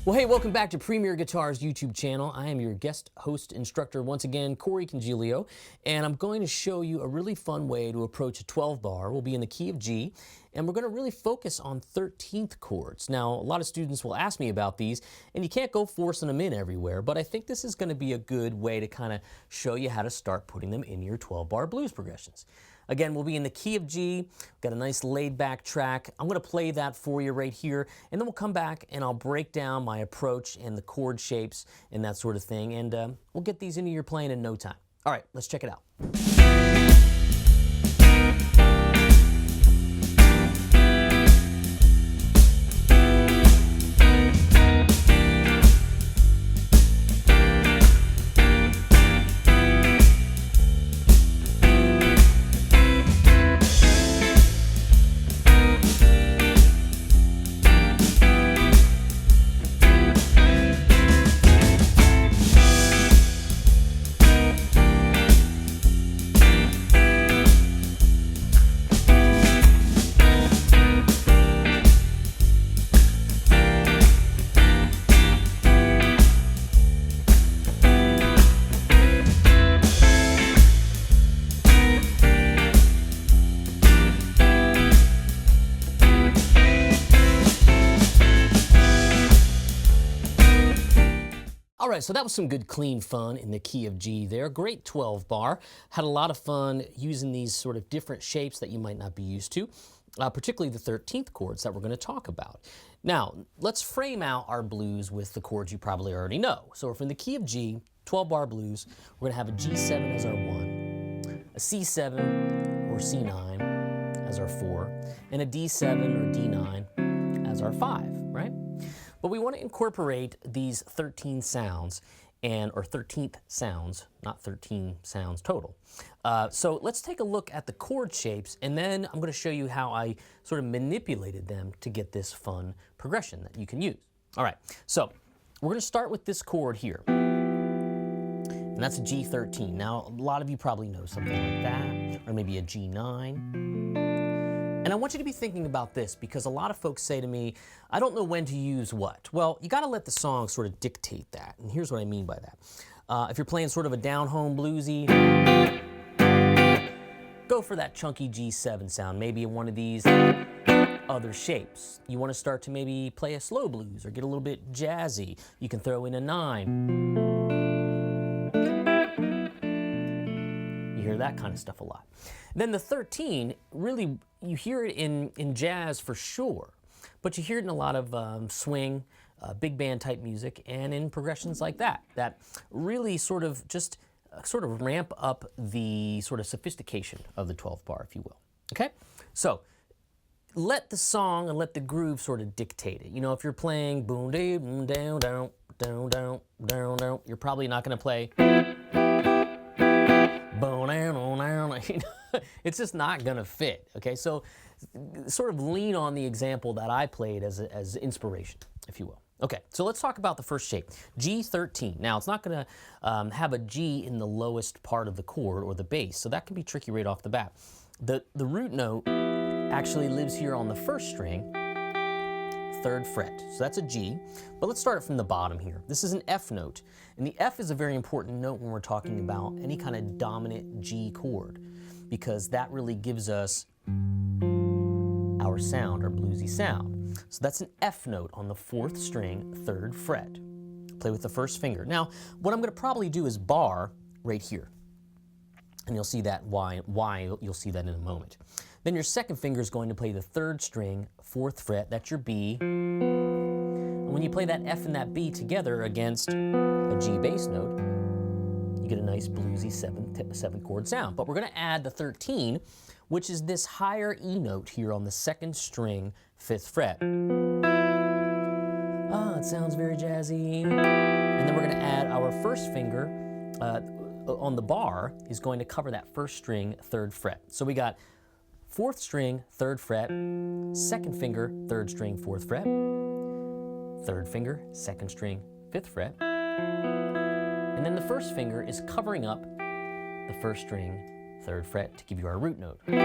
Well, hey, welcome back to Premier Guitar's YouTube channel. I am your guest host instructor once again, Corey Congilio, and I'm going to show you a really fun way to approach a 12 bar. We'll be in the key of G, and we're going to really focus on 13th chords. Now, a lot of students will ask me about these, and you can't go forcing them in everywhere, but I think this is going to be a good way to kind of show you how to start putting them in your 12 bar blues progressions. Again, we'll be in the key of G. We've got a nice laid-back track. I'm going to play that for you right here, and then we'll come back and I'll break down my approach and the chord shapes and that sort of thing, and we'll get these into your playing in no time. All right, let's check it out. All right, so that was some good clean fun in the key of G there. Great 12 bar. Had a lot of fun using these sort of different shapes that you might not be used to, particularly the 13th chords that we're going to talk about. Now, let's frame out our blues with the chords you probably already know. So if we're in the key of G, 12 bar blues, we're going to have a G7 as our 1, a C7 or C9 as our 4, and a D7 or D9 as our 5, right? But we want to incorporate these 13 sounds, or 13th sounds, not 13 sounds total. So let's take a look at the chord shapes, and then I'm going to show you how I sort of manipulated them to get this fun progression that you can use. All right, so we're going to start with this chord here, and that's a G13. Now, a lot of you probably know something like that, or maybe a G9. And I want you to be thinking about this because a lot of folks say to me, I don't know when to use what. Well, you got to let the song sort of dictate that. And here's what I mean by that. If you're playing sort of a down-home bluesy, go for that chunky G7 sound, maybe in one of these other shapes. You want to start to maybe play a slow blues or get a little bit jazzy. You can throw in a 9. You hear that kind of stuff a lot. Then the 13, really, you hear it in jazz for sure, but you hear it in a lot of swing, big band type music, and in progressions like that, that really sort of just ramp up the sort of sophistication of the 12 bar, if you will. Okay? So let the song and let the groove sort of dictate it. You know, if you're playing boom, down, down, down, down, down, down, down, you're probably not going to play boom, down, down, you know, it's just not going to fit. Okay? So sort of lean on the example that I played as inspiration, if you will. Okay, so let's talk about the first shape, G13. Now, it's not going to have a G in the lowest part of the chord or the bass, so that can be tricky right off the bat. The root note actually lives here on the first string, 3rd fret. So that's a G, but let's start it from the bottom here. This is an F note, and the F is a very important note when we're talking about any kind of dominant G chord, because that really gives us our sound, our bluesy sound. So that's an F note on the 4th string, 3rd fret. Play with the first finger. Now, what I'm going to probably do is bar right here. And you'll see that why you'll see that in a moment. Then your second finger is going to play the 3rd string, 4th fret. That's your B. And when you play that F and that B together against a G bass note, you get a nice bluesy 7th chord sound. But we're going to add the 13, which is this higher E note here on the 2nd string, 5th fret. Ah, it sounds very jazzy. And then we're going to add our first finger on the bar is going to cover that 1st string, 3rd fret. So we got 4th string, 3rd fret, 2nd finger, 3rd string, 4th fret, 3rd finger, 2nd string, 5th fret, and then the 1st finger is covering up the 1st string, 3rd fret to give you our root note. There's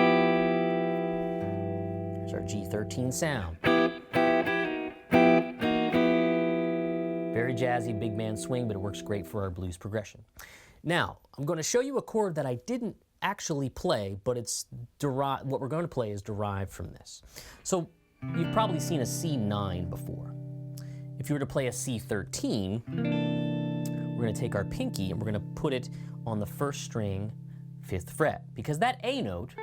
our G13 sound. very jazzy, big band swing, but it works great for our blues progression. Now, I'm going to show you a chord that I didn't actually play, but it's what we're going to play is derived from this. So you've probably seen a C9 before. If you were to play a C13, we're going to take our pinky and we're going to put it on the first string, 5th fret, because that A note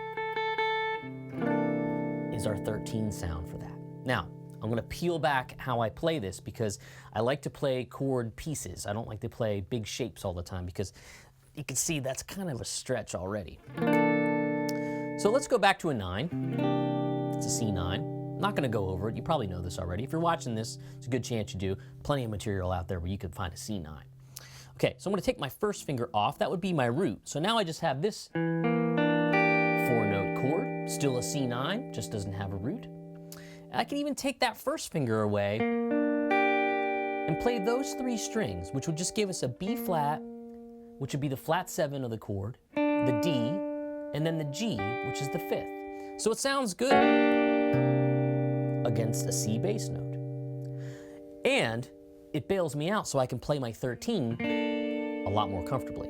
is our 13 sound for that. Now, I'm going to peel back how I play this because I like to play chord pieces. I don't like to play big shapes all the time because you can see that's kind of a stretch already. So let's go back to a 9. It's a C9. I'm not going to go over it. You probably know this already. If you're watching this, it's a good chance you do. Plenty of material out there where you could find a C9. Okay, so I'm going to take my first finger off. That would be my root. So now I just have this 4-note chord, still a C9, just doesn't have a root. I can even take that first finger away and play those 3 strings, which would just give us a B flat, which would be the flat 7 of the chord, the D, and then the G, which is the 5th. So it sounds good against a C bass note. And it bails me out so I can play my 13 a lot more comfortably.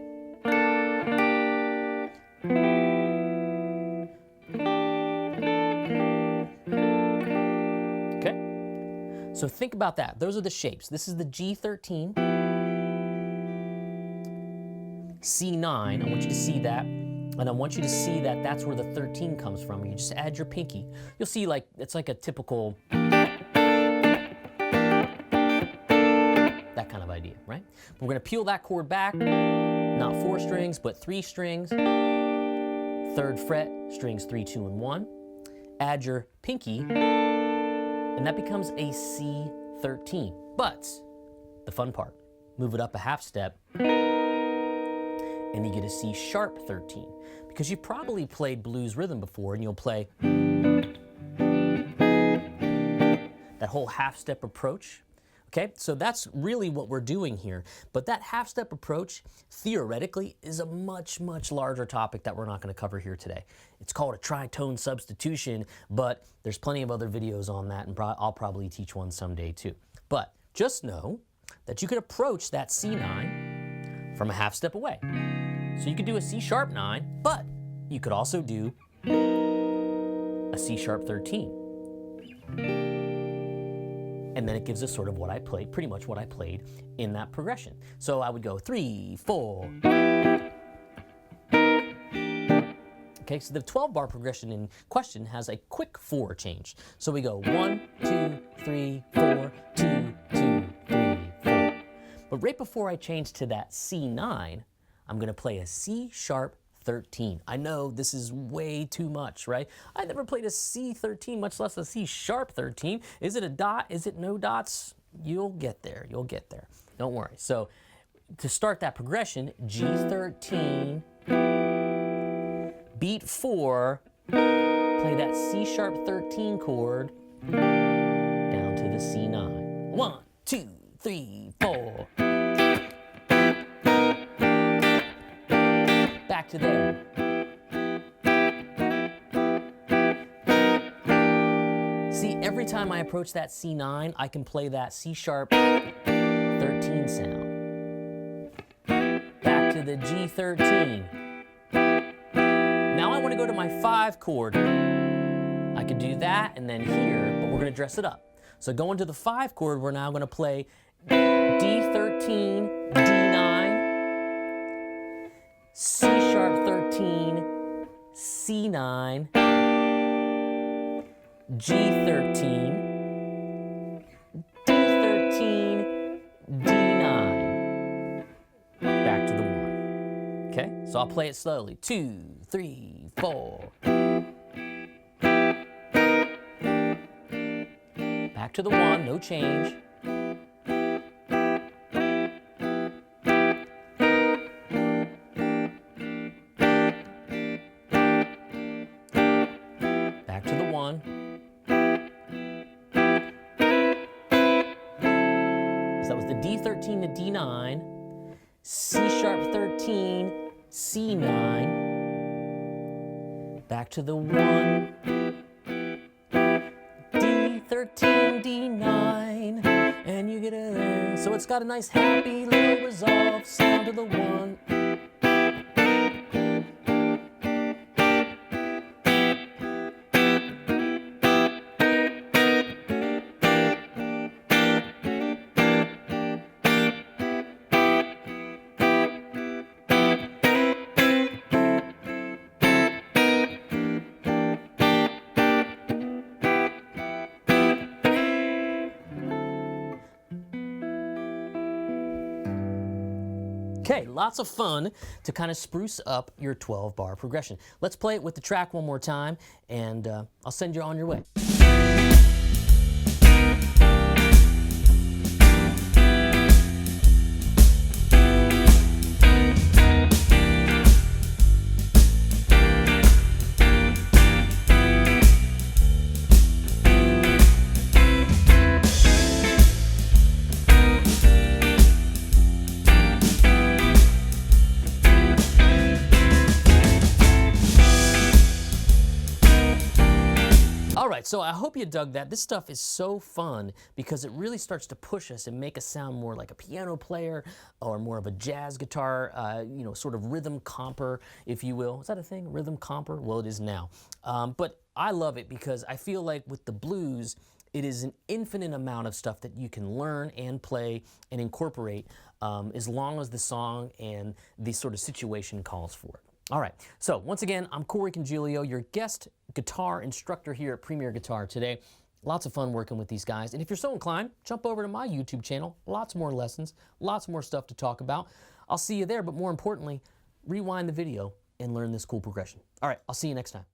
Okay? So think about that. Those are the shapes. This is the G13, C9. I want you to see that. And I want you to see that that's where the 13 comes from. You just add your pinky. You'll see it's like a typical, that kind of idea, right? We're gonna peel that chord back, not 4 strings, but 3 strings. 3rd fret, strings 3, 2, and 1. Add your pinky, and that becomes a C13. But the fun part, move it up a half step, and you get a C sharp 13. Because you've probably played blues rhythm before, and you'll play that whole half step approach. Okay, so that's really what we're doing here. But that half step approach, theoretically, is a much, much larger topic that we're not going to cover here today. It's called a tritone substitution, but there's plenty of other videos on that, and I'll probably teach one someday too. But just know that you could approach that C9 from a half step away. So you could do a C sharp 9, but you could also do a C sharp 13. And then it gives us sort of what I played, pretty much what I played in that progression. So I would go 3, 4. Okay, so the 12-bar progression in question has a quick 4 change. So we go 1, 2, 3, 4, 2, 2, 3, 4. But right before I change to that C9, I'm gonna play a C sharp 13. I know this is way too much, right? I never played a C13, much less a C sharp 13. Is it a dot? Is it no dots? You'll get there, you'll get there. Don't worry. So to start that progression, G13, beat 4, play that C sharp 13 chord down to the C9. 1, 2, 3, 4. Back to there. See, every time I approach that C9, I can play that C sharp 13 sound. Back to the G13. Now I want to go to my 5 chord. I could do that and then here, but we're going to dress it up. So going to the 5 chord, we're now going to play D13, D9, C sharp 13, C9, G13, D13, D9. Back to the 1. Okay, so I'll play it slowly. 2, 3, 4. Back to the 1, no change. Back to the 1. So that was the D13 to D9, C sharp 13, C9, back to the 1, D13, D9, and you get a, so it's got a nice happy little resolve sound to the one. Okay, lots of fun to kind of spruce up your 12-bar progression. Let's play it with the track one more time, and I'll send you on your way. So I hope you dug that. This stuff is so fun because it really starts to push us and make us sound more like a piano player or more of a jazz guitar, you know, sort of rhythm comper, if you will. Is that a thing, rhythm comper? Well, it is now. But I love it because I feel like with the blues, it is an infinite amount of stuff that you can learn and play and incorporate as long as the song and the sort of situation calls for it. All right, so once again, I'm Corey Congilio, your guest guitar instructor here at Premier Guitar today. Lots of fun working with these guys. And if you're so inclined, jump over to my YouTube channel. Lots more lessons, lots more stuff to talk about. I'll see you there, but more importantly, rewind the video and learn this cool progression. All right, I'll see you next time.